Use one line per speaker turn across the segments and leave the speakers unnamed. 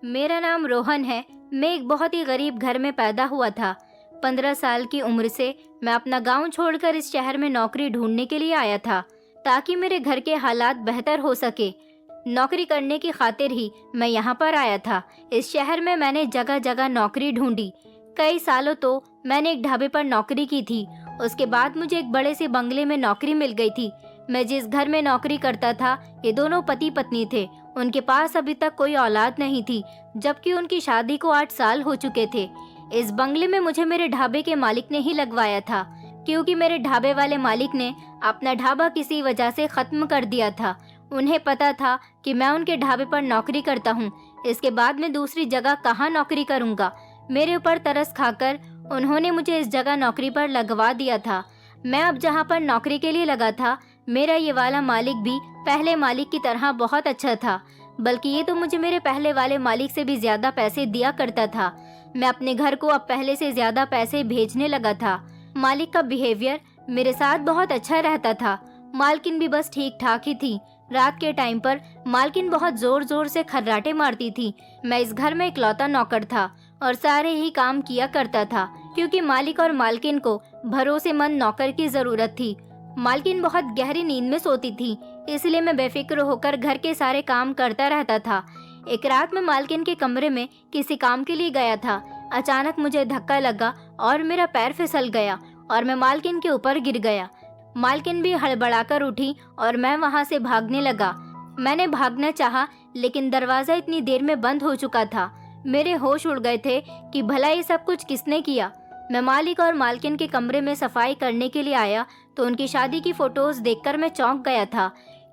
मेरा नाम रोहन है। मैं एक बहुत ही गरीब घर में पैदा हुआ था। 15 साल की उम्र से मैं अपना गांव छोड़कर इस शहर में नौकरी ढूंढने के लिए आया था, ताकि मेरे घर के हालात बेहतर हो सके। नौकरी करने की खातिर ही मैं यहाँ पर आया था। इस शहर में मैंने जगह जगह नौकरी ढूंढी। कई सालों तो मैंने एक ढाबे पर नौकरी की थी। उसके बाद मुझे एक बड़े से बंगले में नौकरी मिल गई थी। मैं जिस घर में नौकरी करता था, ये दोनों पति पत्नी थे। उनके पास अभी तक कोई औलाद नहीं थी, जबकि उनकी शादी को 8 साल हो चुके थे। इस बंगले में मुझे मेरे ढाबे के मालिक ने ही लगवाया था, क्योंकि मेरे ढाबे वाले मालिक ने अपना ढाबा किसी वजह से खत्म कर दिया था। उन्हें पता था कि मैं उनके ढाबे पर नौकरी करता हूँ। इसके बाद मैं दूसरी जगह कहाँ नौकरी करूँगा। मेरे ऊपर तरस खाकर उन्होंने मुझे इस जगह नौकरी पर लगवा दिया था। मैं अब जहाँ पर नौकरी के लिए लगा था, मेरा ये वाला मालिक भी पहले मालिक की तरह बहुत अच्छा था, बल्कि ये तो मुझे मेरे पहले वाले मालिक से भी ज्यादा पैसे दिया करता था। मैं अपने घर को अब पहले से ज्यादा पैसे भेजने लगा था। मालिक का बिहेवियर मेरे साथ बहुत अच्छा रहता था। मालकिन भी बस ठीक ठाक ही थी। रात के टाइम पर मालकिन बहुत जोर जोर से खर्राटे मारती थी। मैं इस घर में इकलौता नौकर था और सारे ही काम किया करता था, क्योंकि मालिक और मालकिन को भरोसेमंद नौकर की जरूरत थी। मालकिन बहुत गहरी नींद में सोती थी, इसलिए मैं बेफिक्र होकर घर के सारे काम करता रहता था। एक रात मैं मालकिन के कमरे में किसी काम के लिए गया था। अचानक मुझे धक्का लगा और मेरा पैर फिसल गया और मैं मालकिन के ऊपर गिर गया। मालकिन भी हड़बड़ाकर उठी और मैं वहां से भागने लगा। मैंने भागना चाहा, लेकिन दरवाजा इतनी देर में बंद हो चुका था। मेरे होश उड़ गए थे कि भला ये सब कुछ किसने किया। मैं मालिक और मालकिन के कमरे में सफाई करने के लिए आया तो उनकी शादी की फोटोज देखकर मैं चौंक गया था,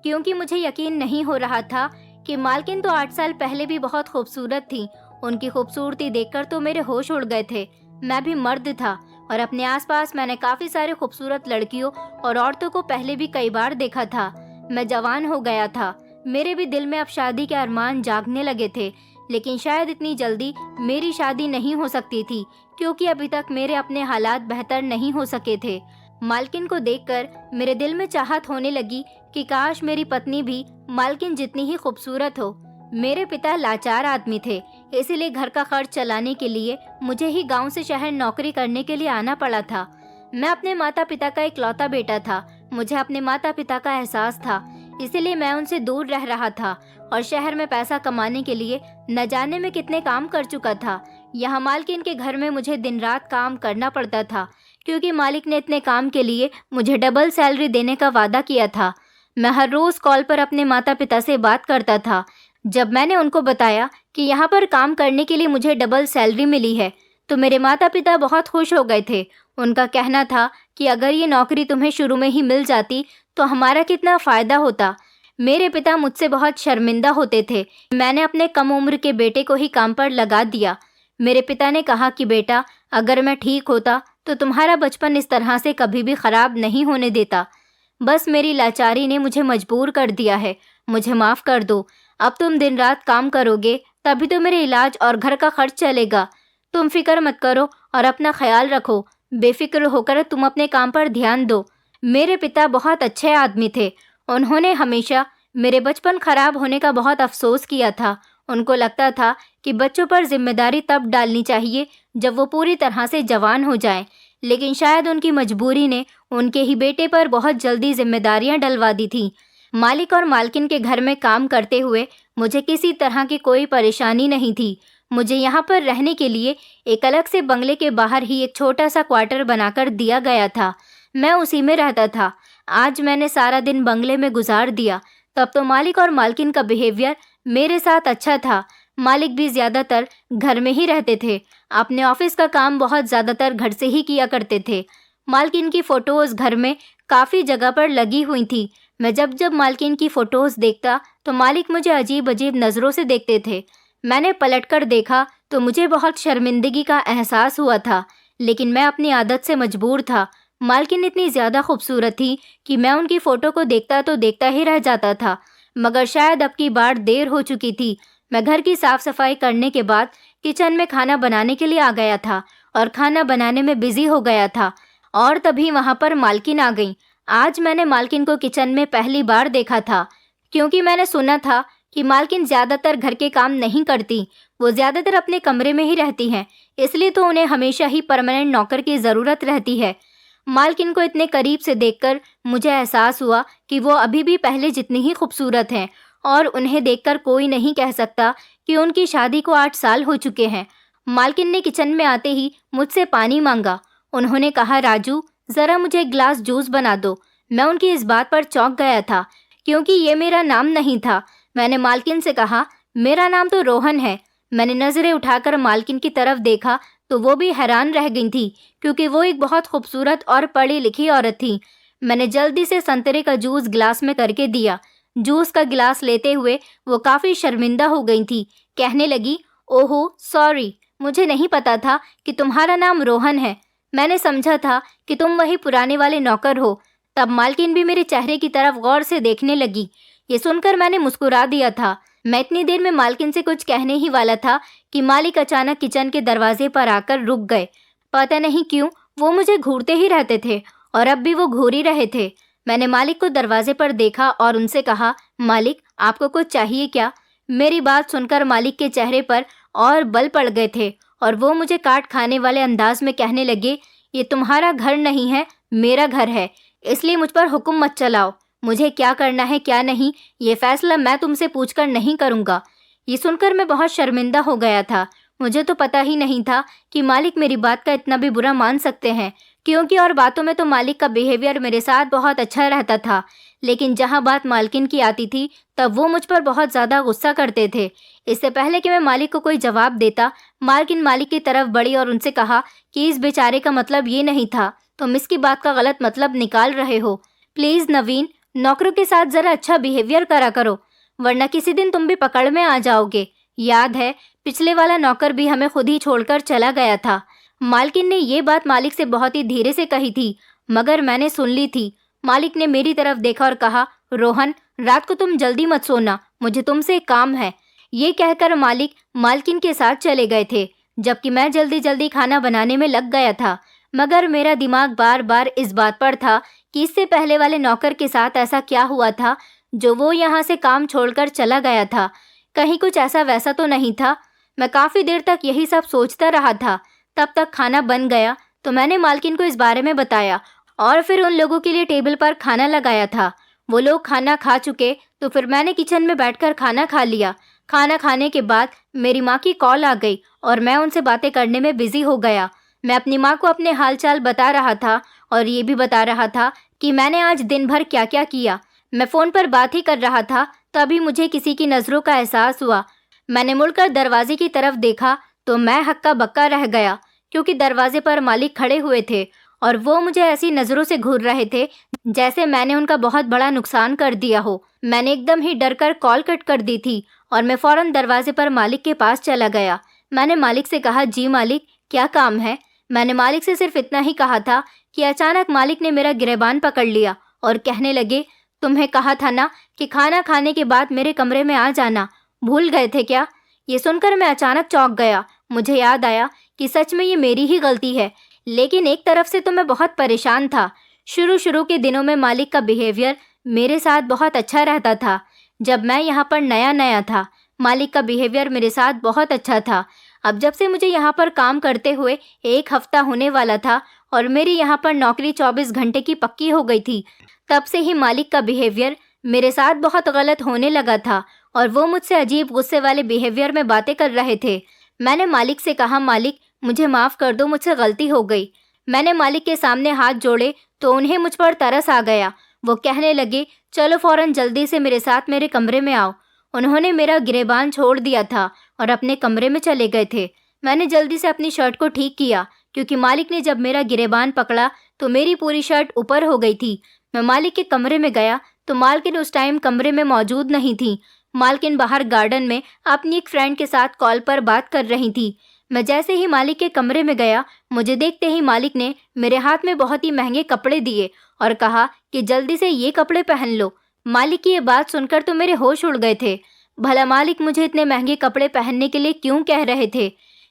क्योंकि मुझे यकीन नहीं हो रहा था कि मालकिन तो 8 साल पहले भी बहुत खूबसूरत थी। उनकी खूबसूरती देखकर तो मेरे होश उड़ गए थे। मैं भी मर्द था और अपने आसपास मैंने काफी सारे खूबसूरत लड़कियों और औरतों को पहले भी कई बार देखा था। मैं जवान हो गया था। मेरे भी दिल में अब शादी के अरमान जागने लगे थे, लेकिन शायद इतनी जल्दी मेरी शादी नहीं हो सकती थी, क्योंकि अभी तक मेरे अपने हालात बेहतर नहीं हो सके थे। मालकिन को देखकर मेरे दिल में चाहत होने लगी कि काश मेरी पत्नी भी मालकिन जितनी ही खूबसूरत हो। मेरे पिता लाचार आदमी थे, इसीलिए घर का खर्च चलाने के लिए मुझे ही गांव से शहर नौकरी करने के लिए आना पड़ा था। मैं अपने माता पिता का इकलौता बेटा था। मुझे अपने माता पिता का एहसास था, इसीलिए मैं उनसे दूर रह रहा था और शहर में पैसा कमाने के लिए न जाने में कितने काम कर चुका था। यहाँ मालकिन के घर में मुझे दिन रात काम करना पड़ता था, क्योंकि मालिक ने इतने काम के लिए मुझे डबल सैलरी देने का वादा किया था। मैं हर रोज कॉल पर अपने माता पिता से बात करता था। जब मैंने उनको बताया कि यहाँ पर काम करने के लिए मुझे डबल सैलरी मिली है, तो मेरे माता पिता बहुत खुश हो गए थे। उनका कहना था कि अगर ये नौकरी तुम्हें शुरू में ही मिल जाती तो हमारा कितना फ़ायदा होता। मेरे पिता मुझसे बहुत शर्मिंदा होते थे। मैंने अपने कम उम्र के बेटे को ही काम पर लगा दिया। मेरे पिता ने कहा कि बेटा, अगर मैं ठीक होता तो तुम्हारा बचपन इस तरह से कभी भी ख़राब नहीं होने देता। बस मेरी लाचारी ने मुझे मजबूर कर दिया है। मुझे माफ़ कर दो। अब तुम दिन रात काम करोगे तभी तो मेरे इलाज और घर का खर्च चलेगा। तुम फिक्र मत करो और अपना ख्याल रखो। बेफिक्र होकर तुम अपने काम पर ध्यान दो। मेरे पिता बहुत अच्छे आदमी थे। उन्होंने हमेशा मेरे बचपन खराब होने का बहुत अफसोस किया था। उनको लगता था कि बच्चों पर जिम्मेदारी तब डालनी चाहिए जब वो पूरी तरह से जवान हो जाएं, लेकिन शायद उनकी मजबूरी ने उनके ही बेटे पर बहुत जल्दी जिम्मेदारियां डलवा दी थी। मालिक और मालकिन के घर में काम करते हुए मुझे किसी तरह की कोई परेशानी नहीं थी। मुझे यहाँ पर रहने के लिए एक अलग से बंगले के बाहर ही एक छोटा सा क्वार्टर बनाकर दिया गया था। मैं उसी में रहता था। आज मैंने सारा दिन बंगले में गुजार दिया। तब तो मालिक और मालकिन का बिहेवियर मेरे साथ अच्छा था। मालिक भी ज़्यादातर घर में ही रहते थे। अपने ऑफिस का काम बहुत ज़्यादातर घर से ही किया करते थे। मालकिन की फ़ोटोज़ घर में काफ़ी जगह पर लगी हुई थी। मैं जब जब मालकिन की फ़ोटोज़ देखता तो मालिक मुझे अजीब अजीब नज़रों से देखते थे। मैंने पलटकर देखा तो मुझे बहुत शर्मिंदगी का एहसास हुआ था, लेकिन मैं अपनी आदत से मजबूर था। मालकिन इतनी ज़्यादा खूबसूरत थी कि मैं उनकी फ़ोटो को देखता तो देखता ही रह जाता था। मगर शायद अब की बार देर हो चुकी थी। मैं घर की साफ़ सफाई करने के बाद किचन में खाना बनाने के लिए आ गया था और खाना बनाने में बिज़ी हो गया था, और तभी वहाँ पर मालकिन आ गई। आज मैंने मालकिन को किचन में पहली बार देखा था, क्योंकि मैंने सुना था कि मालकिन ज़्यादातर घर के काम नहीं करती, वो ज़्यादातर अपने कमरे में ही रहती हैं, इसलिए तो उन्हें हमेशा ही परमानेंट नौकर की ज़रूरत रहती है। मालकिन को इतने करीब से देखकर मुझे एहसास हुआ कि वो अभी भी पहले जितनी ही खूबसूरत हैं और उन्हें देखकर कोई नहीं कह सकता कि उनकी शादी को 8 साल हो चुके हैं। मालकिन ने किचन में आते ही मुझसे पानी मांगा। उन्होंने कहा, राजू ज़रा मुझे एक गिलास जूस बना दो। मैं उनकी इस बात पर चौंक गया था क्योंकि ये मेरा नाम नहीं था। मैंने मालकिन से कहा, मेरा नाम तो रोहन है। मैंने नज़रें उठाकर मालकिन की तरफ देखा तो वो भी हैरान रह गई थी क्योंकि वो एक बहुत खूबसूरत और पढ़ी लिखी औरत थी। मैंने जल्दी से संतरे का जूस गिलास में करके दिया। जूस का गिलास लेते हुए वो काफ़ी शर्मिंदा हो गई थी। कहने लगी, ओहो सॉरी, मुझे नहीं पता था कि तुम्हारा नाम रोहन है। मैंने समझा था कि तुम वही पुराने वाले नौकर हो। तब मालकिन भी मेरे चेहरे की तरफ गौर से देखने लगी। ये सुनकर मैंने मुस्कुरा दिया था। मैं इतनी देर में मालकिन से कुछ कहने ही वाला था कि मालिक अचानक किचन के दरवाजे पर आकर रुक गए। पता नहीं क्यों वो मुझे घूरते ही रहते थे और अब भी वो घूर ही रहे थे। मैंने मालिक को दरवाजे पर देखा और उनसे कहा, मालिक आपको कुछ चाहिए क्या? मेरी बात सुनकर मालिक के चेहरे पर और बल पड़ गए थे और वो मुझे काट खाने वाले अंदाज में कहने लगे, ये तुम्हारा घर नहीं है, मेरा घर है, इसलिए मुझ पर हुक्म मत चलाओ। मुझे क्या करना है क्या नहीं, ये फैसला मैं तुमसे पूछकर नहीं करूँगा। ये सुनकर मैं बहुत शर्मिंदा हो गया था। मुझे तो पता ही नहीं था कि मालिक मेरी बात का इतना भी बुरा मान सकते हैं, क्योंकि और बातों में तो मालिक का बिहेवियर मेरे साथ बहुत अच्छा रहता था, लेकिन जहाँ बात मालकिन की आती थी तब वो मुझ पर बहुत ज़्यादा गुस्सा करते थे। इससे पहले कि मैं मालिक को कोई जवाब देता, मालकिन मालिक की तरफ बढ़ी और उनसे कहा कि इस बेचारे का मतलब ये नहीं था, तुम इसकी बात का गलत मतलब निकाल रहे हो। प्लीज़ नवीन, नौकरों के साथ ज़रा अच्छा बिहेवियर करा करो, वरना किसी दिन तुम भी पकड़ में आ जाओगे। याद है, पिछले वाला नौकर भी हमें खुद ही छोड़कर चला गया था। मालकिन ने ये बात मालिक से बहुत ही धीरे से कही थी, मगर मैंने सुन ली थी। मालिक ने मेरी तरफ देखा और कहा, रोहन रात को तुम जल्दी मत सोना, मुझे तुमसे एक काम है। ये कहकर मालिक मालकिन के साथ चले गए थे, जबकि मैं जल्दी जल्दी खाना बनाने में लग गया था। मगर मेरा दिमाग बार बार इस बात पर था कि इससे पहले वाले नौकर के साथ ऐसा क्या हुआ था जो वो यहाँ से काम छोड़कर चला गया था। कहीं कुछ ऐसा वैसा तो नहीं था। मैं काफ़ी देर तक यही सब सोचता रहा था। तब तक खाना बन गया तो मैंने मालकिन को इस बारे में बताया और फिर उन लोगों के लिए टेबल पर खाना लगाया था। वो लोग खाना खा चुके तो फिर मैंने किचन में बैठकर खाना खा लिया। खाना खाने के बाद मेरी माँ की कॉल आ गई और मैं उनसे बातें करने में बिजी हो गया। मैं अपनी माँ को अपने हालचाल बता रहा था और ये भी बता रहा था कि मैंने आज दिन भर क्या क्या किया। मैं फ़ोन पर बात ही कर रहा था तभी मुझे किसी की नज़रों का एहसास हुआ। मैंने मुड़कर दरवाजे की तरफ देखा तो मैं हक्का बक्का रह गया, क्योंकि दरवाजे पर मालिक खड़े हुए थे और वो मुझे ऐसी नज़रों से घूर रहे थे जैसे मैंने उनका बहुत बड़ा नुकसान कर दिया हो। मैंने एकदम ही डर कर कॉल कट कर दी थी और मैं फ़ौरन दरवाजे पर मालिक के पास चला गया। मैंने मालिक से कहा, जी मालिक, क्या काम है? मैंने मालिक से सिर्फ इतना ही कहा था कि अचानक मालिक ने मेरा गिरेबान पकड़ लिया और कहने लगे, तुम्हें कहा था ना कि खाना खाने के बाद मेरे कमरे में आ जाना, भूल गए थे क्या? ये सुनकर मैं अचानक चौंक गया। मुझे याद आया कि सच में ये मेरी ही गलती है, लेकिन एक तरफ से तो मैं बहुत परेशान था। शुरू के दिनों में मालिक का बिहेवियर मेरे साथ बहुत अच्छा रहता था। जब मैं यहाँ पर नया नया था, मालिक का बिहेवियर मेरे साथ बहुत अच्छा था। अब जब से मुझे यहाँ पर काम करते हुए 1 हफ्ता होने वाला था और मेरी यहाँ पर नौकरी 24 घंटे की पक्की हो गई थी, तब से ही मालिक का बिहेवियर मेरे साथ बहुत गलत होने लगा था और वो मुझसे अजीब गुस्से वाले बिहेवियर में बातें कर रहे थे। मैंने मालिक से कहा, मालिक मुझे माफ़ कर दो, मुझसे गलती हो गई। मैंने मालिक के सामने हाथ जोड़े तो उन्हें मुझ पर तरस आ गया। वो कहने लगे, चलो फ़ौरन जल्दी से मेरे साथ मेरे कमरे में आओ। उन्होंने मेरा गिरेबान छोड़ दिया था और अपने कमरे में चले गए थे। मैंने जल्दी से अपनी शर्ट को ठीक किया, क्योंकि मालिक ने जब मेरा गिरेबान पकड़ा तो मेरी पूरी शर्ट ऊपर हो गई थी। मैं मालिक के कमरे में गया तो मालकिन उस टाइम कमरे में मौजूद नहीं थी। मालकिन बाहर गार्डन में अपनी एक फ्रेंड के साथ कॉल पर बात कर रही थी। मैं जैसे ही मालिक के कमरे में गया, मुझे देखते ही मालिक ने मेरे हाथ में बहुत ही महंगे कपड़े दिए और कहा कि जल्दी से ये कपड़े पहन लो। मालिक की ये बात सुनकर तो मेरे होश उड़ गए थे। भला मालिक मुझे इतने महंगे कपड़े पहनने के लिए क्यों कह रहे थे?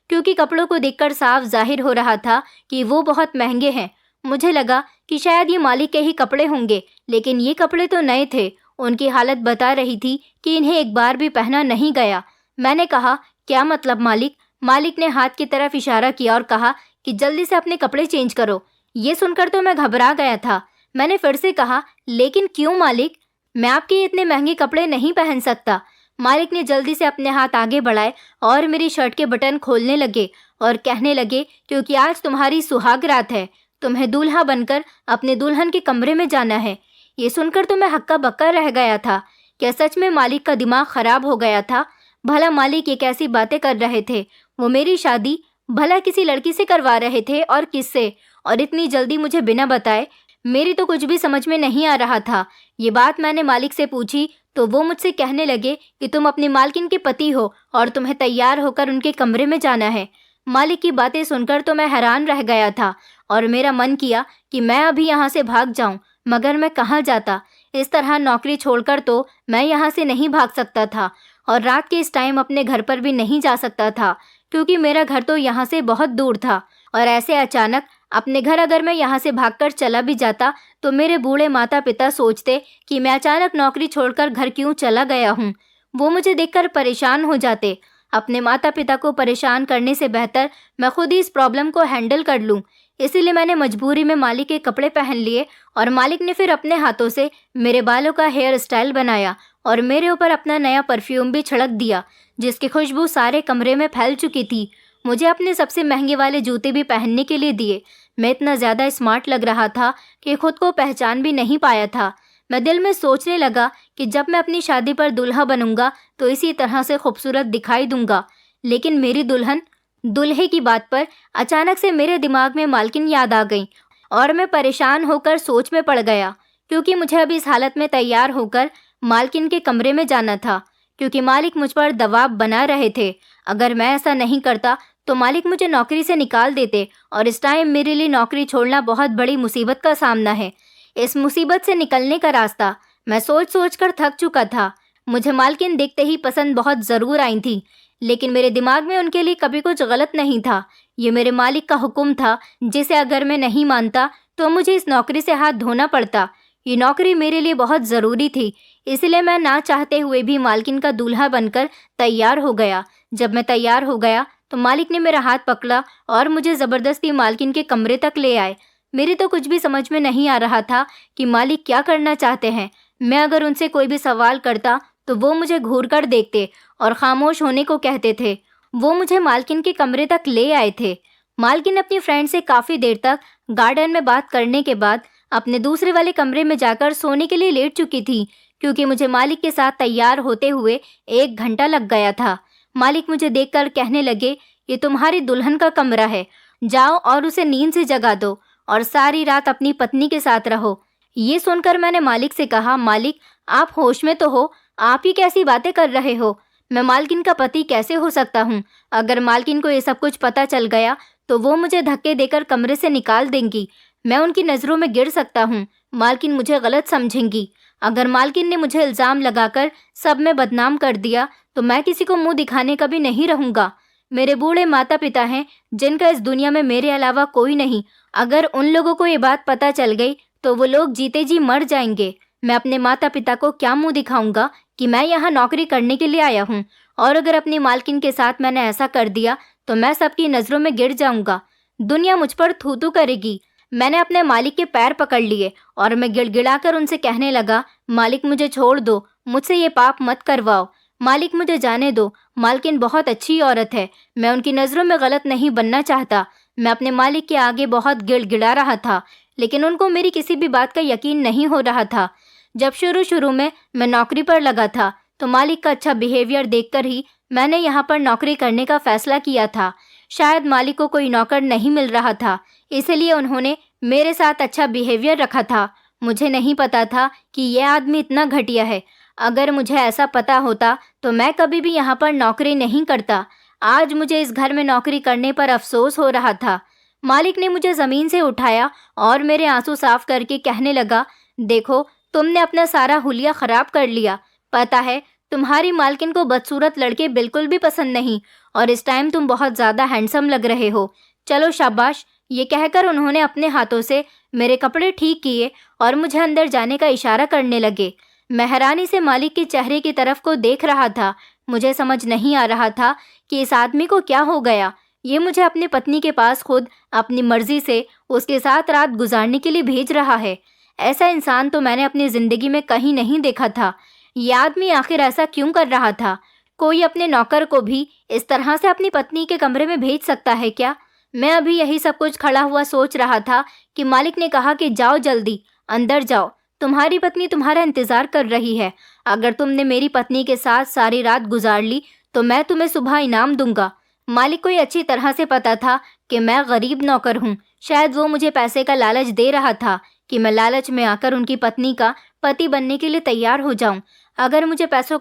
क्योंकि कपड़ों को देखकर साफ जाहिर हो रहा था कि वो बहुत महंगे हैं। मुझे लगा कि शायद ये मालिक के ही कपड़े होंगे, लेकिन ये कपड़े तो नए थे। उनकी हालत बता रही थी कि इन्हें एक बार भी पहना नहीं गया। मैंने कहा, क्या मतलब मालिक? मालिक ने हाथ की तरफ इशारा किया और कहा कि जल्दी से अपने कपड़े चेंज करो। ये सुनकर तो मैं घबरा गया था। मैंने फिर से कहा, लेकिन क्यों मालिक? मैं आपके इतने महंगे कपड़े नहीं पहन सकता। मालिक ने जल्दी से अपने हाथ आगे बढ़ाए और मेरी शर्ट के बटन खोलने लगे और कहने लगे, क्योंकि आज तुम्हारी सुहाग रात है, तुम्हें दूल्हा बनकर अपने दुल्हन के कमरे में जाना है। ये सुनकर तो मैं हक्का बक्का रह गया था। क्या सच में मालिक का दिमाग खराब हो गया था? भला मालिक ये कैसी बातें कर रहे थे? वो मेरी शादी भला किसी लड़की से करवा रहे थे, और किससे, और इतनी जल्दी मुझे बिना बताए? मेरी तो कुछ भी समझ में नहीं आ रहा था। ये बात मैंने मालिक से पूछी तो वो मुझसे कहने लगे कि तुम अपनी मालकिन के पति हो और तुम्हें तैयार होकर उनके कमरे में जाना है। मालिक की बातें सुनकर तो मैं हैरान रह गया था और मेरा मन किया कि मैं अभी यहाँ से भाग जाऊं, मगर मैं कहाँ जाता? इस तरह नौकरी छोड़कर तो मैं यहाँ से नहीं भाग सकता था और रात के इस टाइम अपने घर पर भी नहीं जा सकता था, क्योंकि मेरा घर तो यहाँ से बहुत दूर था। और ऐसे अचानक अपने घर अगर मैं यहाँ से भागकर चला भी जाता तो मेरे बूढ़े माता पिता सोचते कि मैं अचानक नौकरी छोड़कर घर क्यों चला गया हूँ। वो मुझे देखकर परेशान हो जाते। अपने माता पिता को परेशान करने से बेहतर मैं खुद ही इस प्रॉब्लम को हैंडल कर लूँ। इसीलिए मैंने मजबूरी में मालिक के कपड़े पहन लिए और मालिक ने फिर अपने हाथों से मेरे बालों का हेयर स्टाइल बनाया और मेरे ऊपर अपना नया परफ्यूम भी छिड़क दिया, जिसकी खुशबू सारे कमरे में फैल चुकी थी। मुझे अपने सबसे महंगे वाले जूते भी पहनने के लिए दिए। मैं इतना ज़्यादा स्मार्ट लग रहा था कि खुद को पहचान भी नहीं पाया था। मैं दिल में सोचने लगा कि जब मैं अपनी शादी पर दूल्हा बनूंगा तो इसी तरह से खूबसूरत दिखाई दूंगा। लेकिन मेरी दुल्हन, दूल्हे की बात पर अचानक से मेरे दिमाग में मालकिन याद आ गई और मैं परेशान होकर सोच में पड़ गया, क्योंकि मुझे अभी इस हालत में तैयार होकर मालकिन के कमरे में जाना था, क्योंकि मालिक मुझ पर दबाव बना रहे थे। अगर मैं ऐसा नहीं करता तो मालिक मुझे नौकरी से निकाल देते और इस टाइम मेरे लिए नौकरी छोड़ना बहुत बड़ी मुसीबत का सामना है। इस मुसीबत से निकलने का रास्ता मैं सोच सोच कर थक चुका था। मुझे मालकिन देखते ही पसंद बहुत ज़रूर आई थी, लेकिन मेरे दिमाग में उनके लिए कभी कुछ गलत नहीं था। ये मेरे मालिक का हुक्म था, जिसे अगर मैं नहीं मानता तो मुझे इस नौकरी से हाथ धोना पड़ता। ये नौकरी मेरे लिए बहुत ज़रूरी थी, इसलिए मैं ना चाहते हुए भी मालकिन का दूल्हा बनकर तैयार हो गया। जब मैं तैयार हो गया तो मालिक ने मेरा हाथ पकड़ा और मुझे ज़बरदस्ती मालकिन के कमरे तक ले आए। मेरी तो कुछ भी समझ में नहीं आ रहा था कि मालिक क्या करना चाहते हैं। मैं अगर उनसे कोई भी सवाल करता तो वो मुझे घूर कर देखते और खामोश होने को कहते थे। वो मुझे मालकिन के कमरे तक ले आए थे। मालकिन अपनी फ्रेंड से काफ़ी देर तक गार्डन में बात करने के बाद अपने दूसरे वाले कमरे में जाकर सोने के लिए लेट चुकी थी, क्योंकि मुझे मालिक के साथ तैयार होते हुए 1 घंटा लग गया था। मालिक मुझे देखकर कहने लगे, ये तुम्हारी दुल्हन का कमरा है, जाओ और उसे नींद से जगा दो और सारी रात अपनी पत्नी के साथ रहो। ये सुनकर मैंने मालिक से कहा, मालिक आप होश में तो हो? आप ही कैसी बातें कर रहे हो? मैं मालकिन का पति कैसे हो सकता हूँ? अगर मालकिन को ये सब कुछ पता चल गया तो वो मुझे धक्के देकर कमरे से निकाल देंगी। मैं उनकी नज़रों में गिर सकता हूँ। मालकिन मुझे गलत समझेंगी। अगर मालकिन ने मुझे इल्ज़ाम लगाकर सब में बदनाम कर दिया तो मैं किसी को मुंह दिखाने का भी नहीं रहूँगा। मेरे बूढ़े माता पिता हैं, जिनका इस दुनिया में मेरे अलावा कोई नहीं। अगर उन लोगों को ये बात पता चल गई तो वो लोग जीते जी मर जाएंगे। मैं अपने माता पिता को क्या मुंह दिखाऊंगा कि मैं यहाँ नौकरी करने के लिए आया हूँ, और अगर अपनी मालकिन के साथ मैंने ऐसा कर दिया तो मैं सबकी नज़रों में गिर जाऊंगा। दुनिया मुझ पर थू थू करेगी। मैंने अपने मालिक के पैर पकड़ लिए और मैं गिड़गिड़ाकर उनसे कहने लगा, मालिक मुझे छोड़ दो, मुझसे ये पाप मत करवाओ। मालिक मुझे जाने दो। मालकिन बहुत अच्छी औरत है, मैं उनकी नज़रों में गलत नहीं बनना चाहता। मैं अपने मालिक के आगे बहुत गिड़गिड़ा रहा था, लेकिन उनको मेरी किसी भी बात का यकीन नहीं हो रहा था। जब शुरू में मैं नौकरी पर लगा था तो मालिक का अच्छा बिहेवियर देखकर ही मैंने यहाँ पर नौकरी करने का फैसला किया था। शायद मालिक को कोई नौकर नहीं मिल रहा था, इसलिए उन्होंने मेरे साथ अच्छा बिहेवियर रखा था। मुझे नहीं पता था कि यह आदमी इतना घटिया है। अगर मुझे ऐसा पता होता तो मैं कभी भी यहाँ पर नौकरी नहीं करता। आज मुझे इस घर में नौकरी करने पर अफसोस हो रहा था। मालिक ने मुझे ज़मीन से उठाया और मेरे आंसू साफ करके कहने लगा, देखो तुमने अपना सारा हुलिया ख़राब कर लिया। पता है तुम्हारी मालकिन को बदसूरत लड़के बिल्कुल भी पसंद नहीं, और इस टाइम तुम बहुत ज़्यादा हैंडसम लग रहे हो। चलो शाबाश। ये कहकर उन्होंने अपने हाथों से मेरे कपड़े ठीक किए और मुझे अंदर जाने का इशारा करने लगे। मैं हैरानी से मालिक के चेहरे की तरफ को देख रहा था। मुझे समझ नहीं आ रहा था कि इस आदमी को क्या हो गया। ये मुझे अपनी पत्नी के पास खुद अपनी मर्जी से उसके साथ रात गुजारने के लिए भेज रहा है। ऐसा इंसान तो मैंने अपनी ज़िंदगी में कहीं नहीं देखा था। ये आदमी आखिर ऐसा क्यों कर रहा था? कोई अपने नौकर को भी इस तरह से अपनी पत्नी के कमरे में भेज सकता है क्या? मैं अभी यही सब कुछ खड़ा हुआ सोच रहा था कि मालिक ने कहा कि जाओ जल्दी अंदर जाओ, तुम्हारी पत्नी तुम्हारा इंतजार कर रही है। अगर तुमने मेरी पत्नी के साथ सारी रात गुजार ली तो मैं तुम्हें सुबह इनाम दूंगा। मालिक को ये अच्छी तरह से पता था कि मैं गरीब नौकर हूँ। शायद वो मुझे पैसे का लालच दे रहा था कि मैं लालच में आकर उनकी पत्नी का पति बनने के लिए तैयार हो जाऊं। मगर मुझे पैसों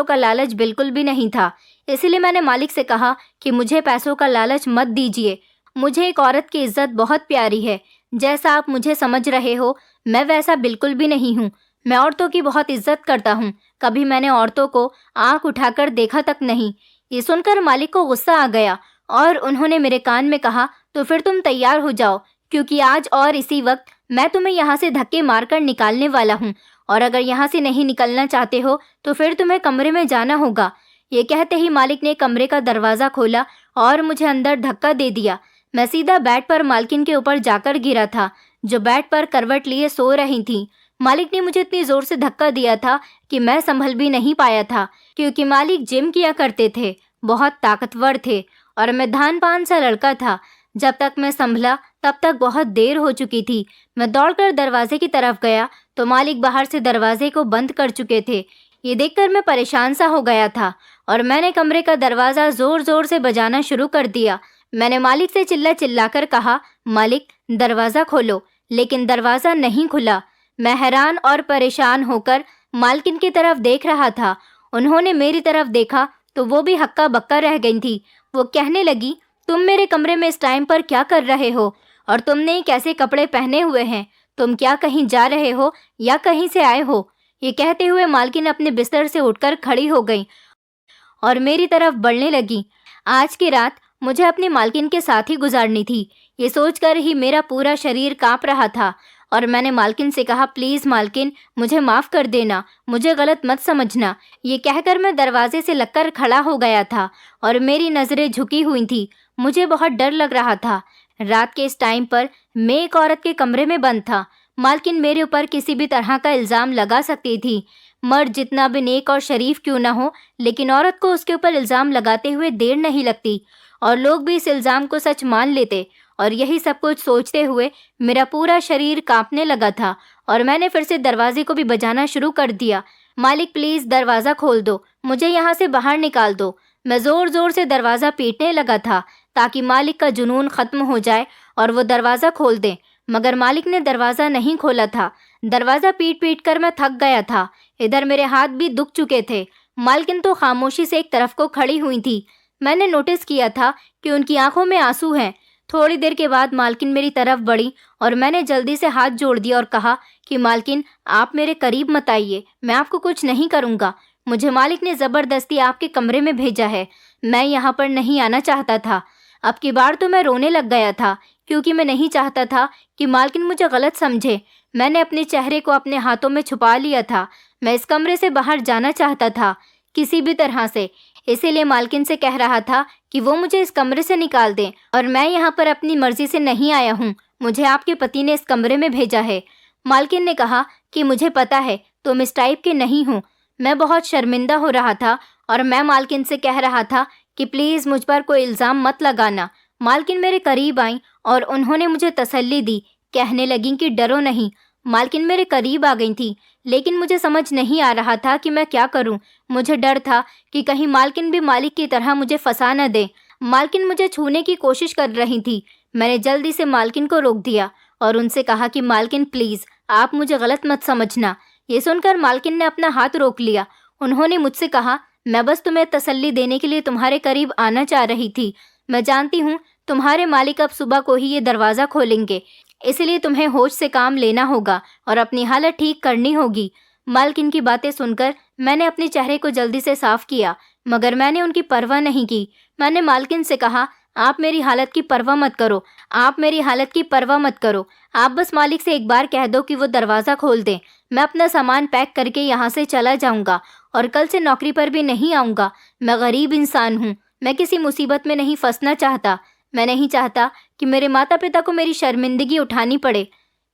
का लालच बिल्कुल भी नहीं था। इसलिए मैंने मालिक से कहा कि मुझे पैसों का लालच मत दीजिए। मुझे एक औरत की इज्जत बहुत प्यारी है। जैसा आप मुझे समझ रहे हो, मैं वैसा बिल्कुल भी नहीं हूँ। मैं औरतों की बहुत इज्जत करता हूँ। कभी मैंने औरतों को आंख उठाकर देखा तक नहीं। ये सुनकर मालिक को गुस्सा आ गया और उन्होंने मेरे कान में कहा, तो फिर तुम तैयार हो जाओ, क्योंकि आज और इसी वक्त मैं तुम्हें यहाँ से धक्के मारकर निकालने वाला हूँ, और अगर यहाँ से नहीं निकलना चाहते हो तो फिर तुम्हें कमरे में जाना होगा। ये कहते ही मालिक ने कमरे का दरवाज़ा खोला और मुझे अंदर धक्का दे दिया। मैं सीधा बेड पर मालकिन के ऊपर जाकर गिरा था, जो बेड पर करवट लिए सो रही थी। मालिक ने मुझे इतनी ज़ोर से धक्का दिया था कि मैं संभल भी नहीं पाया था, क्योंकि मालिक जिम किया करते थे, बहुत ताकतवर थे और मैं धान पान सा लड़का था। जब तक मैं संभला तब तक बहुत देर हो चुकी थी। मैं दौड़कर दरवाजे की तरफ गया तो मालिक बाहर से दरवाजे को बंद कर चुके थे। ये देखकर मैं परेशान सा हो गया था और मैंने कमरे का दरवाज़ा ज़ोर ज़ोर से बजाना शुरू कर दिया। मैंने मालिक से चिल्लाकर कहा, मालिक दरवाज़ा खोलो, लेकिन दरवाज़ा नहीं खुला। मैं हैरान और परेशान होकर मालकिन की तरफ देख रहा था। उन्होंने मेरी तरफ देखा तो वो भी हक्का बक्का रह गई थी। वो कहने लगी, तुम मेरे कमरे में इस टाइम पर क्या कर रहे हो? और तुमने ये कैसे कपड़े पहने हुए हैं? तुम क्या कहीं जा रहे हो या कहीं से आए हो? ये कहते हुए मालकिन अपने बिस्तर से उठकर खड़ी हो गई और मेरी तरफ बढ़ने लगी। आज की रात मुझे अपनी मालकिन के साथ ही गुजारनी थी। ये सोचकर ही मेरा पूरा शरीर कांप रहा था और मैंने मालकिन से कहा, प्लीज़ मालकिन, मुझे माफ़ कर देना, मुझे गलत मत समझना। ये कहकर मैं दरवाजे से लगकर खड़ा हो गया था और मेरी नज़रें झुकी हुई थी। मुझे बहुत डर लग रहा था। रात के इस टाइम पर मैं एक औरत के कमरे में बंद था। मालकिन मेरे ऊपर किसी भी तरह का इल्ज़ाम लगा सकती थी। मर्द जितना भी नेक और शरीफ क्यों ना हो, लेकिन औरत को उसके ऊपर इल्ज़ाम लगाते हुए देर नहीं लगती और लोग भी इस इल्ज़ाम को सच मान लेते। और यही सब कुछ सोचते हुए मेरा पूरा शरीर कांपने लगा था और मैंने फिर से दरवाजे को भी बजाना शुरू कर दिया। मालिक प्लीज़ दरवाज़ा खोल दो, मुझे यहाँ से बाहर निकाल दो। मैं ज़ोर ज़ोर से दरवाज़ा पीटने लगा था ताकि मालिक का जुनून ख़त्म हो जाए और वो दरवाज़ा खोल दें, मगर मालिक ने दरवाज़ा नहीं खोला था। दरवाज़ा पीट पीट कर मैं थक गया था। इधर मेरे हाथ भी दुख चुके थे। मालकिन तो खामोशी से एक तरफ को खड़ी हुई थी। मैंने नोटिस किया था कि उनकी आंखों में आंसू हैं। थोड़ी देर के बाद मालकिन मेरी तरफ बढ़ी और मैंने जल्दी से हाथ जोड़ दिया और कहा कि मालकिन, आप मेरे करीब मत आइए, मैं आपको कुछ नहीं करूँगा। मुझे मालिक ने ज़बरदस्ती आपके कमरे में भेजा है। मैं यहाँ पर नहीं आना चाहता था। अब की बार तो मैं रोने लग गया था, क्योंकि मैं नहीं चाहता था कि मालकिन मुझे गलत समझे। मैंने अपने चेहरे को अपने हाथों में छुपा लिया था। मैं इस कमरे से बाहर जाना चाहता था, किसी भी तरह से। इसीलिए मालकिन से कह रहा था कि वो मुझे इस कमरे से निकाल दें, और मैं यहाँ पर अपनी मर्जी से नहीं आया हूँ। मुझे आपके पति ने इस कमरे में भेजा है। मालकिन ने कहा कि मुझे पता है तुम इस टाइप के नहीं हो। मैं बहुत शर्मिंदा हो रहा था और मैं मालकिन से कह रहा था कि प्लीज़ मुझ पर कोई इल्ज़ाम मत लगाना। मालकिन मेरे करीब आई और उन्होंने मुझे तसल्ली दी। कहने लगी कि डरो नहीं। मालकिन मेरे करीब आ गई थी, लेकिन मुझे समझ नहीं आ रहा था कि मैं क्या करूं। मुझे डर था कि कहीं मालकिन भी मालिक की तरह मुझे फंसा न दे। मालकिन मुझे छूने की कोशिश कर रही थी। मैंने जल्दी से मालकिन को रोक दिया और उनसे कहा कि मालकिन प्लीज़, आप मुझे गलत मत समझना। ये सुनकर मालकिन ने अपना हाथ रोक लिया। उन्होंने मुझसे कहा, मैं बस तुम्हें तसल्ली देने के लिए तुम्हारे करीब आना चाह रही थी। मैं जानती हूँ तुम्हारे मालिक अब सुबह को ही ये दरवाज़ा खोलेंगे, इसलिए तुम्हें होश से काम लेना होगा और अपनी हालत ठीक करनी होगी। मालकिन की बातें सुनकर मैंने अपने चेहरे को जल्दी से साफ किया, मगर मैंने उनकी परवाह नहीं की। मैंने मालकिन से कहा, आप मेरी हालत की परवाह मत करो, आप मेरी हालत की परवाह मत करो। आप बस मालिक से एक बार कह दो कि वो दरवाज़ा खोल दें। मैं अपना सामान पैक करके यहाँ से चला जाऊँगा और कल से नौकरी पर भी नहीं आऊँगा। मैं गरीब इंसान हूँ, मैं किसी मुसीबत में नहीं फंसना चाहता। मैं नहीं चाहता कि मेरे माता पिता को मेरी शर्मिंदगी उठानी पड़े।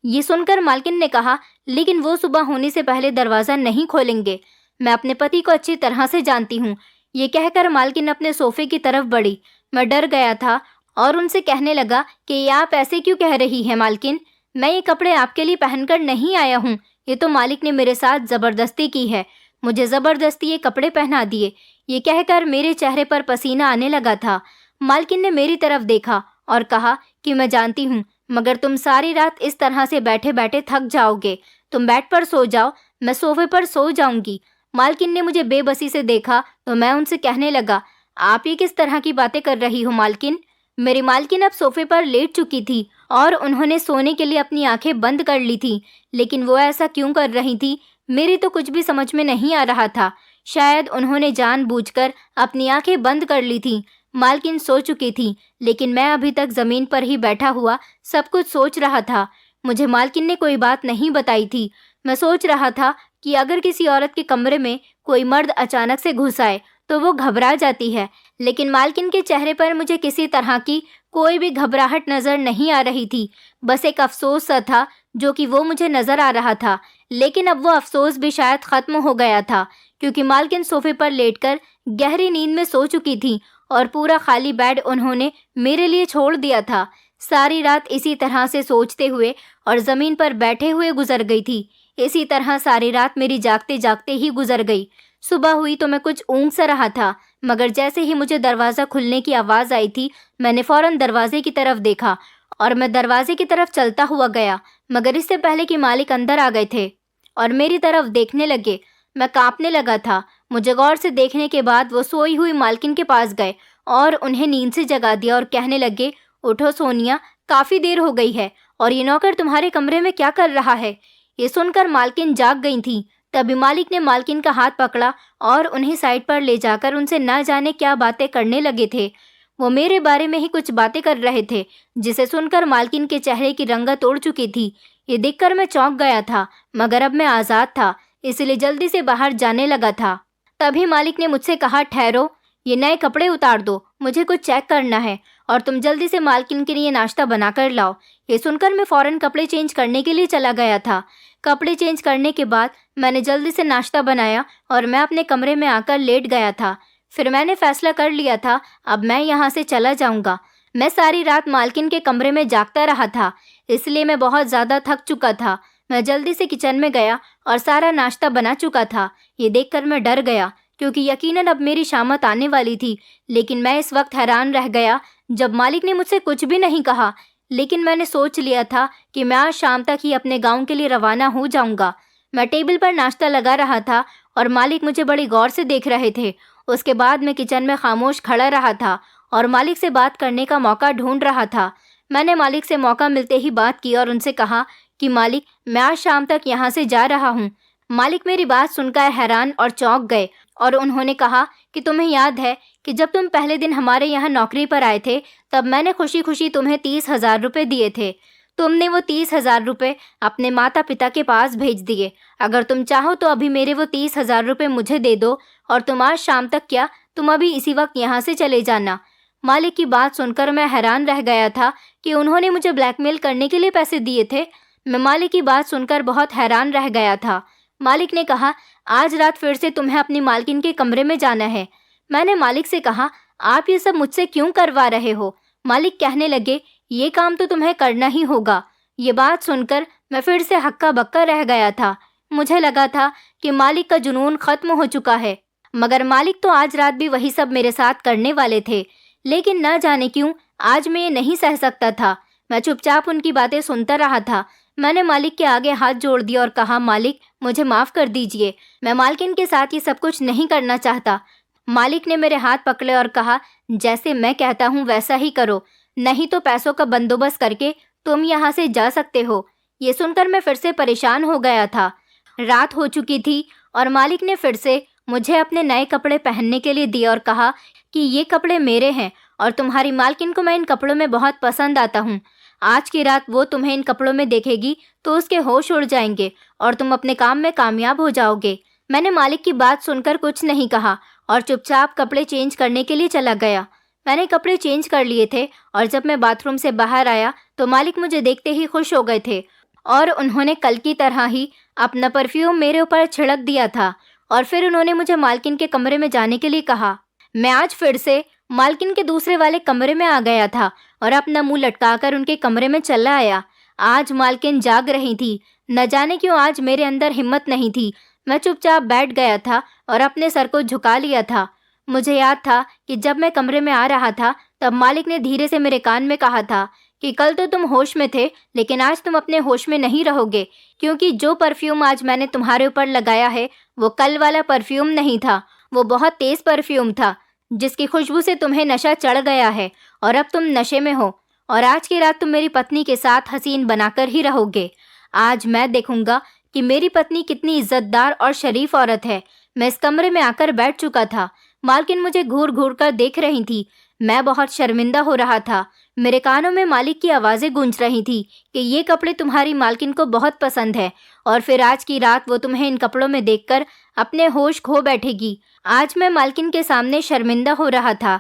ये सुनकर मालकिन ने कहा, लेकिन वो सुबह होने से पहले दरवाज़ा नहीं खोलेंगे। मैं अपने पति को अच्छी तरह से जानती हूँ। ये कहकर मालकिन अपने सोफे की तरफ बढ़ी। मैं डर गया था और उनसे कहने लगा कि ये आप ऐसे क्यों कह रही हैं मालकिन? मैं ये कपड़े आपके लिए पहनकर नहीं आया हूँ। ये तो मालिक ने मेरे साथ ज़बरदस्ती की है, मुझे ज़बरदस्ती ये कपड़े पहना दिए। ये कहकर मेरे चेहरे पर पसीना आने लगा था। मालकिन ने मेरी तरफ देखा और कहा कि मैं जानती हूँ, मगर तुम सारी रात इस तरह से बैठे बैठे थक जाओगे। तुम बेड पर सो जाओ, मैं सोफे पर सो जाऊंगी। मालकिन ने मुझे बेबसी से देखा तो मैं उनसे कहने लगा, आप ये किस तरह की बातें कर रही हो मालकिन? मेरी मालकिन अब सोफे पर लेट चुकी थी और उन्होंने सोने के लिए अपनी आंखें बंद कर ली थी। लेकिन वो ऐसा क्यों कर रही थी, मेरी तो कुछ भी समझ में नहीं आ रहा था। शायद उन्होंने जानबूझकर अपनी आंखें बंद कर ली थी। मालकिन सो चुकी थी, लेकिन मैं अभी तक ज़मीन पर ही बैठा हुआ सब कुछ सोच रहा था। मुझे मालकिन ने कोई बात नहीं बताई थी। मैं सोच रहा था कि अगर किसी औरत के कमरे में कोई मर्द अचानक से घुस आए तो वो घबरा जाती है, लेकिन मालकिन के चेहरे पर मुझे किसी तरह की कोई भी घबराहट नज़र नहीं आ रही थी। बस एक अफसोस सा था जो कि वो मुझे नज़र आ रहा था। लेकिन अब वो अफसोस भी शायद ख़त्म हो गया था, क्योंकि मालकिन सोफे पर लेटकर गहरी नींद में सो चुकी थी और पूरा खाली बेड उन्होंने मेरे लिए छोड़ दिया था। सारी रात इसी तरह से सोचते हुए और ज़मीन पर बैठे हुए गुजर गई थी। इसी तरह सारी रात मेरी जागते जागते ही गुजर गई। सुबह हुई तो मैं कुछ ऊँघ सा रहा था, मगर जैसे ही मुझे दरवाज़ा खुलने की आवाज़ आई थी, मैंने फ़ौरन दरवाजे की तरफ देखा और मैं दरवाजे की तरफ चलता हुआ गया, मगर इससे पहले कि मालिक अंदर आ गए थे और मेरी तरफ देखने लगे। मैं कांपने लगा था। मुझे गौर से देखने के बाद वो सोई हुई मालकिन के पास गए और उन्हें नींद से जगा दिया और कहने लगे, उठो सोनिया, काफ़ी देर हो गई है और ये नौकर तुम्हारे कमरे में क्या कर रहा है? ये सुनकर मालकिन जाग गई थी। तभी मालिक ने मालकिन का हाथ पकड़ा और उन्हें साइड पर ले जाकर उनसे न जाने क्या बातें करने लगे थे। वो मेरे बारे में ही कुछ बातें कर रहे थे, जिसे सुनकर मालकिन के चेहरे की रंगत उड़ चुकी थी। ये देखकर मैं चौंक गया था, मगर अब मैं आज़ाद था, इसलिए जल्दी से बाहर जाने लगा था। तभी मालिक ने मुझसे कहा, ठहरो, ये नए कपड़े उतार दो, मुझे कुछ चेक करना है और तुम जल्दी से मालकिन के लिए नाश्ता बना कर लाओ। ये सुनकर मैं फ़ौरन कपड़े चेंज करने के लिए चला गया था। कपड़े चेंज करने के बाद मैंने जल्दी से नाश्ता बनाया और मैं अपने कमरे में आकर लेट गया था। फिर मैंने फ़ैसला कर लिया था, अब मैं यहाँ से चला जाऊँगा। मैं सारी रात मालकिन के कमरे में जागता रहा था, इसलिए मैं बहुत ज़्यादा थक चुका था। मैं जल्दी से किचन में गया और सारा नाश्ता बना चुका था। ये देखकर मैं डर गया, क्योंकि यकीनन अब मेरी शामत आने वाली थी। लेकिन मैं इस वक्त हैरान रह गया जब मालिक ने मुझसे कुछ भी नहीं कहा। लेकिन मैंने सोच लिया था कि मैं आज शाम तक ही अपने गांव के लिए रवाना हो जाऊंगा। मैं टेबल पर नाश्ता लगा रहा था और मालिक मुझे बड़ी गौर से देख रहे थे। उसके बाद मैं किचन में खामोश खड़ा रहा था और मालिक से बात करने का मौका ढूंढ रहा था। मैंने मालिक से मौका मिलते ही बात की और उनसे कहा कि मालिक, मैं आज शाम तक यहाँ से जा रहा हूँ। मालिक मेरी बात सुनकर हैरान और चौंक गए और उन्होंने कहा कि तुम्हें याद है कि जब तुम पहले दिन हमारे यहाँ नौकरी पर आए थे, तब मैंने खुशी खुशी तुम्हें 30,000 रुपये दिए थे। तुमने वो 30,000 रुपये अपने माता पिता के पास भेज दिए। अगर तुम चाहो तो अभी मेरे वो 30,000 रुपये मुझे दे दो और तुम आज शाम तक क्या, तुम अभी इसी वक्त यहाँ से चले जाना। मालिक की बात सुनकर मैं हैरान रह गया था कि उन्होंने मुझे ब्लैकमेल करने के लिए पैसे दिए थे। मैं मालिक की बात सुनकर बहुत हैरान रह गया था। मालिक ने कहा, आज रात फिर से तुम्हें अपनी मालकिन के कमरे में जाना है। मैंने मालिक से कहा, आप ये सब मुझसे क्यों करवा रहे हो? मालिक कहने लगे, ये काम तो तुम्हें करना ही होगा। ये बात सुनकर मैं फिर से हक्का बक्का रह गया था। मुझे लगा था कि मालिक का जुनून खत्म हो चुका है, मगर मालिक तो आज रात भी वही सब मेरे साथ करने वाले थे। लेकिन न जाने क्यों आज मैं ये नहीं सह सकता था। मैं चुपचाप उनकी बातें सुनता रहा था। मैंने मालिक के आगे हाथ जोड़ दिया और कहा, मालिक, मुझे माफ़ कर दीजिए, मैं मालकिन के साथ ये सब कुछ नहीं करना चाहता। मालिक ने मेरे हाथ पकड़े और कहा, जैसे मैं कहता हूँ वैसा ही करो, नहीं तो पैसों का बंदोबस्त करके तुम यहाँ से जा सकते हो। ये सुनकर मैं फिर से परेशान हो गया था। रात हो चुकी थी और मालिक ने फिर से मुझे अपने नए कपड़े पहनने के लिए दिए और कहा कि ये कपड़े मेरे हैं और तुम्हारी मालकिन को मैं इन कपड़ों में बहुत पसंद आता हूँ। आज की रात वो तुम्हें इन कपड़ों में देखेगी तो उसके होश उड़ जाएंगे और तुम अपने काम में कामयाब हो जाओगे। मैंने मालिक की बात सुनकर कुछ नहीं कहा और चुपचाप कपड़े चेंज करने के लिए चला गया। मैंने कपड़े चेंज कर लिए थे और जब मैं बाथरूम से बाहर आया तो मालिक मुझे देखते ही खुश हो गए थे और उन्होंने कल की तरह ही अपना परफ्यूम मेरे ऊपर छिड़क दिया था और फिर उन्होंने मुझे मालकिन के कमरे में जाने के लिए कहा। मैं आज फिर से मालकिन के दूसरे वाले कमरे में आ गया था और अपना मुंह लटकाकर उनके कमरे में चला आया। आज मालकिन जाग रही थी। न जाने क्यों आज मेरे अंदर हिम्मत नहीं थी। मैं चुपचाप बैठ गया था और अपने सर को झुका लिया था। मुझे याद था कि जब मैं कमरे में आ रहा था तब मालिक ने धीरे से मेरे कान में कहा था कि कल तो तुम होश में थे लेकिन आज तुम अपने होश में नहीं रहोगे, क्योंकि जो परफ्यूम आज मैंने तुम्हारे ऊपर लगाया है वो कल वाला परफ्यूम नहीं था। वो बहुत तेज परफ्यूम था जिसकी खुशबू से तुम्हें नशा चढ़ गया है और अब तुम नशे में हो और आज की रात तुम मेरी पत्नी के साथ हसीन बनाकर ही रहोगे। आज मैं देखूंगा कि मेरी पत्नी कितनी इज्जतदार और शरीफ औरत है। मैं इस कमरे में आकर बैठ चुका था। मालकिन मुझे घूर घूर कर देख रही थी। मैं बहुत शर्मिंदा हो रहा था। मेरे कानों में मालिक की आवाज़ें गूंज रही थी कि ये कपड़े तुम्हारी मालकिन को बहुत पसंद है और फिर आज की रात वो तुम्हें इन कपड़ों में देखकर अपने होश खो बैठेगी। आज मैं मालकिन के सामने शर्मिंदा हो रहा था।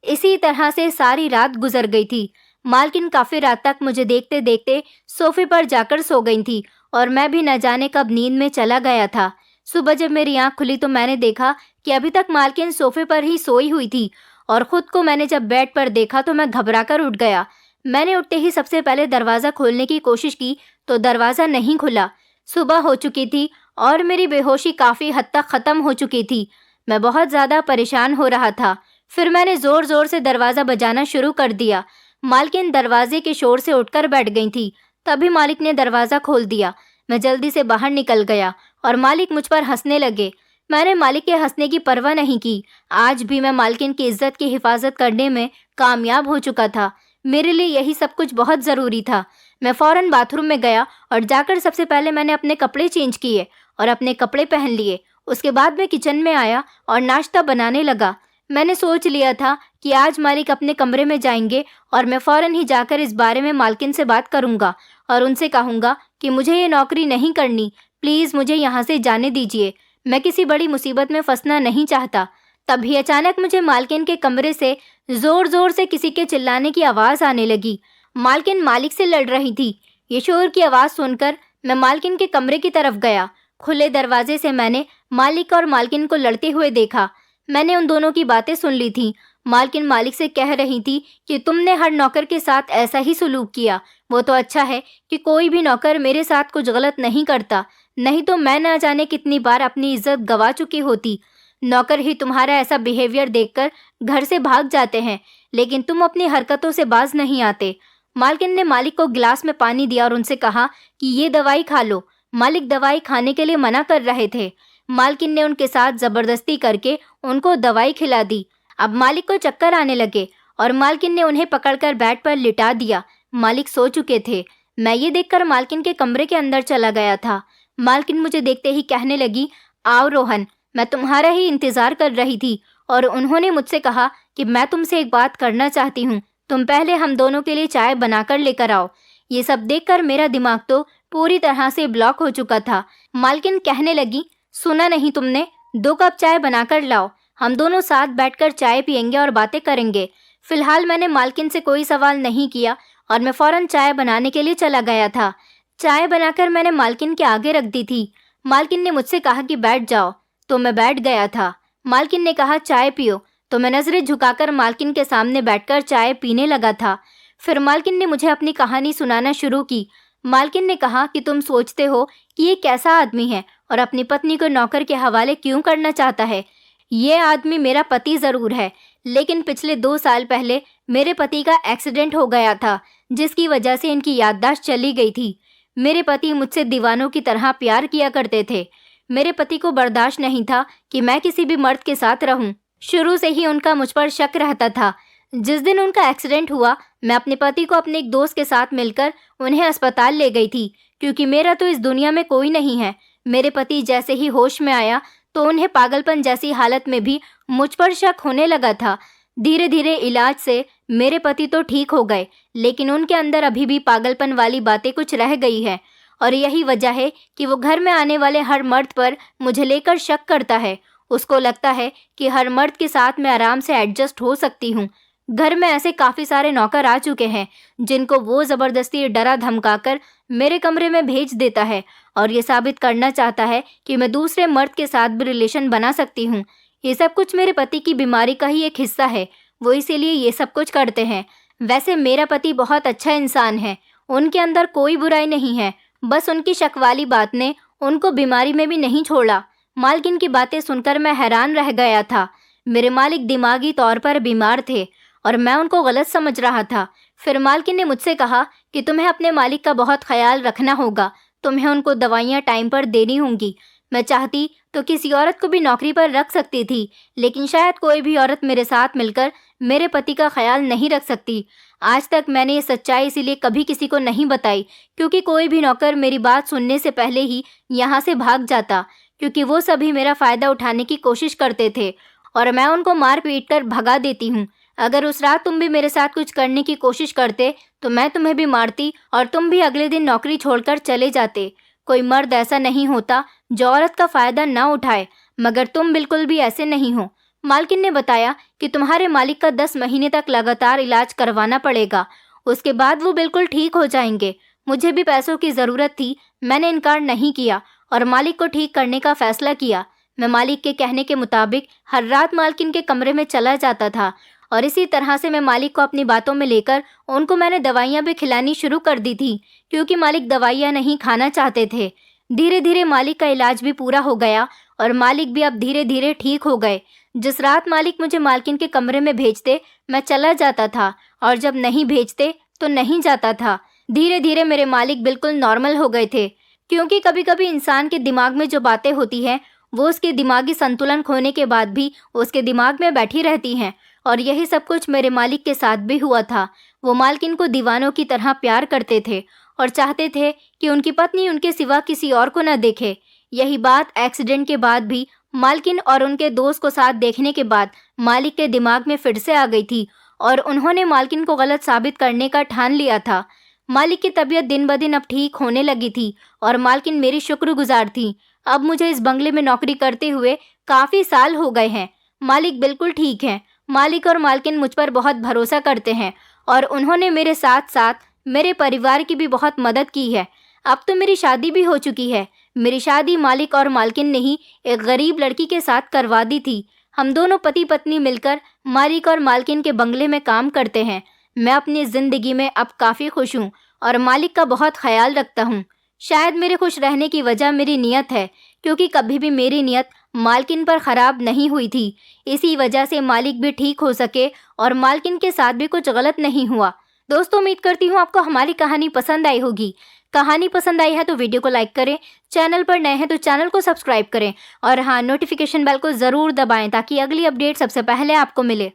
इसी तरह से सारी रात गुजर गई थी। मालकिन काफ़ी रात तक मुझे देखते देखते सोफे पर जाकर सो गई थी और मैं भी न जाने कब नींद में चला गया था। सुबह जब मेरी आँख खुली तो मैंने देखा कि अभी तक मालकिन सोफे पर ही सोई हुई थी और ख़ुद को मैंने जब बेड पर देखा तो मैं घबराकर उठ गया। मैंने उठते ही सबसे पहले दरवाज़ा खोलने की कोशिश की तो दरवाज़ा नहीं खुला। सुबह हो चुकी थी और मेरी बेहोशी काफ़ी हद तक ख़त्म हो चुकी थी। मैं बहुत ज़्यादा परेशान हो रहा था। फिर मैंने ज़ोर ज़ोर से दरवाज़ा बजाना शुरू कर दिया। मालकिन दरवाजे के शोर से उठकर बैठ गई थी। तभी मालिक ने दरवाज़ा खोल दिया। मैं जल्दी से बाहर निकल गया और मालिक मुझ पर हंसने लगे। मैंने मालिक के हंसने की परवाह नहीं की। आज भी मैं मालकिन की इज्जत की हिफाजत करने में कामयाब हो चुका था। मेरे लिए यही सब कुछ बहुत ज़रूरी था। मैं फ़ौरन बाथरूम में गया और जाकर सबसे पहले मैंने अपने कपड़े चेंज किए और अपने कपड़े पहन लिए। उसके बाद मैं किचन में आया और नाश्ता बनाने लगा। मैंने सोच लिया था कि आज मालिक अपने कमरे में जाएंगे और मैं फ़ौरन ही जाकर इस बारे में मालकिन से बात करूंगा और उनसे कहूँगा कि मुझे ये नौकरी नहीं करनी, प्लीज़ मुझे यहाँ से जाने दीजिए, मैं किसी बड़ी मुसीबत में फंसना नहीं चाहता। तभी अचानक मुझे मालकिन के कमरे से ज़ोर ज़ोर से किसी के चिल्लाने की आवाज़ आने लगी। मालकिन मालिक से लड़ रही थी। ये शोर की आवाज़ सुनकर मैं मालकिन के कमरे की तरफ गया। खुले दरवाजे से मैंने मालिक और मालकिन को लड़ते हुए देखा। मैंने उन दोनों की बातें सुन ली थी। मालकिन मालिक से कह रही थी कि तुमने हर नौकर के साथ ऐसा ही सलूक किया। वो तो अच्छा है कि कोई भी नौकर मेरे साथ कुछ गलत नहीं करता, नहीं तो मैं ना जाने कितनी बार अपनी इज्जत गंवा चुकी होती। नौकर ही तुम्हारा ऐसा बिहेवियर देखकर घर से भाग जाते हैं, लेकिन तुम अपनी हरकतों से बाज नहीं आते। मालकिन ने मालिक को गिलास में पानी दिया और उनसे कहा कि ये दवाई खा लो। मालिक दवाई खाने के लिए मना कर रहे थे। मालकिन ने उनके साथ ज़बरदस्ती करके उनको दवाई खिला दी। अब मालिक को चक्कर आने लगे और मालकिन ने उन्हें पकड़कर बेड पर लिटा दिया। मालिक सो चुके थे। मैं ये देखकर मालकिन के कमरे के अंदर चला गया था। मालकिन मुझे देखते ही कहने लगी, आओ रोहन, मैं तुम्हारा ही इंतज़ार कर रही थी और उन्होंने मुझसे कहा कि मैं तुमसे एक बात करना चाहती हूँ। तुम पहले हम दोनों के लिए चाय बनाकर लेकर आओ। ये सब देखकर मेरा दिमाग तो पूरी तरह से ब्लॉक हो चुका था। मालकिन कहने लगी, सुना नहीं तुमने, 2 कप चाय बनाकर लाओ, हम दोनों साथ बैठकर चाय पियेंगे और बातें करेंगे। फिलहाल मैंने मालकिन से कोई सवाल नहीं किया और मैं फ़ौरन चाय बनाने के लिए चला गया था। चाय बनाकर मैंने मालकिन के आगे रख दी थी। मालकिन ने मुझसे कहा कि बैठ जाओ, तो मैं बैठ गया था। मालकिन ने कहा चाय पियो, तो मैं नज़रें झुकाकर मालकिन के सामने बैठकर चाय पीने लगा था। फिर मालकिन ने मुझे अपनी कहानी सुनाना शुरू की। मालकिन ने कहा कि तुम सोचते हो कि ये कैसा आदमी है और अपनी पत्नी को नौकर के हवाले क्यों करना चाहता है। ये आदमी मेरा पति ज़रूर है, लेकिन पिछले 2 साल पहले मेरे पति का एक्सीडेंट हो गया था, जिसकी वजह से इनकी याददाश्त चली गई थी। मेरे पति मुझसे दीवानों की तरह प्यार किया करते थे। मेरे पति को बर्दाश्त नहीं था कि मैं किसी भी मर्द के साथ रहूं। शुरू से ही उनका मुझ पर शक रहता था। जिस दिन उनका एक्सीडेंट हुआ, मैं अपने पति को अपने एक दोस्त के साथ मिलकर उन्हें अस्पताल ले गई थी, क्योंकि मेरा तो इस दुनिया में कोई नहीं है। मेरे पति जैसे ही होश में आया तो उन्हें पागलपन जैसी हालत में भी मुझ पर शक होने लगा था। धीरे धीरे इलाज से मेरे पति तो ठीक हो गए, लेकिन उनके अंदर अभी भी पागलपन वाली बातें कुछ रह गई है। और यही वजह है कि वो घर में आने वाले हर मर्द पर मुझे लेकर शक करता है। उसको लगता है कि हर मर्द के साथ मैं आराम से एडजस्ट हो सकती हूँ। घर में ऐसे काफ़ी सारे नौकर आ चुके हैं जिनको वो ज़बरदस्ती डरा धमकाकर मेरे कमरे में भेज देता है और ये साबित करना चाहता है कि मैं दूसरे मर्द के साथ भी रिलेशन बना सकती हूँ। ये सब कुछ मेरे पति की बीमारी का ही एक हिस्सा है, वो इसीलिए ये सब कुछ करते हैं। वैसे मेरा पति बहुत अच्छा इंसान है, उनके अंदर कोई बुराई नहीं है, बस उनकी शक वाली बात ने उनको बीमारी में भी नहीं छोड़ा। मालकिन की बातें सुनकर मैं हैरान रह गया था। मेरे मालिक दिमागी तौर पर बीमार थे और मैं उनको गलत समझ रहा था। फिर मालकिन ने मुझसे कहा कि तुम्हें अपने मालिक का बहुत ख्याल रखना होगा, तुम्हें उनको दवाइयाँ टाइम पर देनी होंगी। मैं चाहती तो किसी औरत को भी नौकरी पर रख सकती थी, लेकिन शायद कोई भी औरत मेरे साथ मिलकर मेरे पति का ख्याल नहीं रख सकती। आज तक मैंने ये सच्चाई इसीलिए कभी किसी को नहीं बताई, क्योंकि कोई भी नौकर मेरी बात सुनने से पहले ही यहाँ से भाग जाता, क्योंकि वो सभी मेरा फ़ायदा उठाने की कोशिश करते थे और मैं उनको मार पीट कर भगा देती हूँ। अगर उस रात तुम भी मेरे साथ कुछ करने की कोशिश करते तो मैं तुम्हें भी मारती और तुम भी अगले दिन नौकरी छोड़कर चले जाते। कोई मर्द ऐसा नहीं होता जो औरत का फ़ायदा ना उठाए, मगर तुम बिल्कुल भी ऐसे नहीं हो। मालकिन ने बताया कि तुम्हारे मालिक का 10 महीने तक लगातार इलाज करवाना पड़ेगा, उसके बाद वो बिल्कुल ठीक हो जाएंगे। मुझे भी पैसों की ज़रूरत थी, मैंने इनकार नहीं किया और मालिक को ठीक करने का फ़ैसला किया। मैं मालिक के कहने के मुताबिक हर रात मालकिन के कमरे में चला जाता था और इसी तरह से मैं मालिक को अपनी बातों में लेकर उनको मैंने दवाइयाँ भी खिलानी शुरू कर दी थी, क्योंकि मालिक दवाइयाँ नहीं खाना चाहते थे। धीरे धीरे मालिक का इलाज भी पूरा हो गया और मालिक भी अब धीरे धीरे ठीक हो गए। जिस रात मालिक मुझे मालकिन के कमरे में भेजते मैं चला जाता था और जब नहीं भेजते तो नहीं जाता था। धीरे धीरे मेरे मालिक बिल्कुल नॉर्मल हो गए थे, क्योंकि कभी कभी इंसान के दिमाग में जो बातें होती हैं वो उसके दिमागी संतुलन खोने के बाद भी उसके दिमाग में बैठी रहती हैं। और यही सब कुछ मेरे मालिक के साथ भी हुआ था। वो मालकिन को दीवानों की तरह प्यार करते थे और चाहते थे कि उनकी पत्नी उनके सिवा किसी और को न देखे। यही बात एक्सीडेंट के बाद भी मालकिन और उनके दोस्त को साथ देखने के बाद मालिक के दिमाग में फिर से आ गई थी और उन्होंने मालकिन को गलत साबित करने का ठान लिया था। मालिक की तबीयत दिन ब दिन अब ठीक होने लगी थी और मालकिन मेरी शुक्रगुजार थी। अब मुझे इस बंगले में नौकरी करते हुए काफ़ी साल हो गए हैं। मालिक बिल्कुल ठीक हैं। मालिक और मालकिन मुझ पर बहुत भरोसा करते हैं और उन्होंने मेरे साथ साथ मेरे परिवार की भी बहुत मदद की है। अब तो मेरी शादी भी हो चुकी है। मेरी शादी मालिक और मालकिन ने ही एक गरीब लड़की के साथ करवा दी थी। हम दोनों पति पत्नी मिलकर मालिक और मालकिन के बंगले में काम करते हैं। मैं अपनी ज़िंदगी में अब काफ़ी खुश हूँ और मालिक का बहुत ख्याल रखता हूँ। शायद मेरे खुश रहने की वजह मेरी नीयत है, क्योंकि कभी भी मेरी नीयत मालकिन पर ख़राब नहीं हुई थी। इसी वजह से मालिक भी ठीक हो सके और मालकिन के साथ भी कुछ गलत नहीं हुआ। दोस्तों, उम्मीद करती हूँ आपको हमारी कहानी पसंद आई होगी। कहानी पसंद आई है तो वीडियो को लाइक करें, चैनल पर नए हैं तो चैनल को सब्सक्राइब करें और हाँ, नोटिफिकेशन बेल को ज़रूर दबाएं ताकि अगली अपडेट सबसे पहले आपको मिले।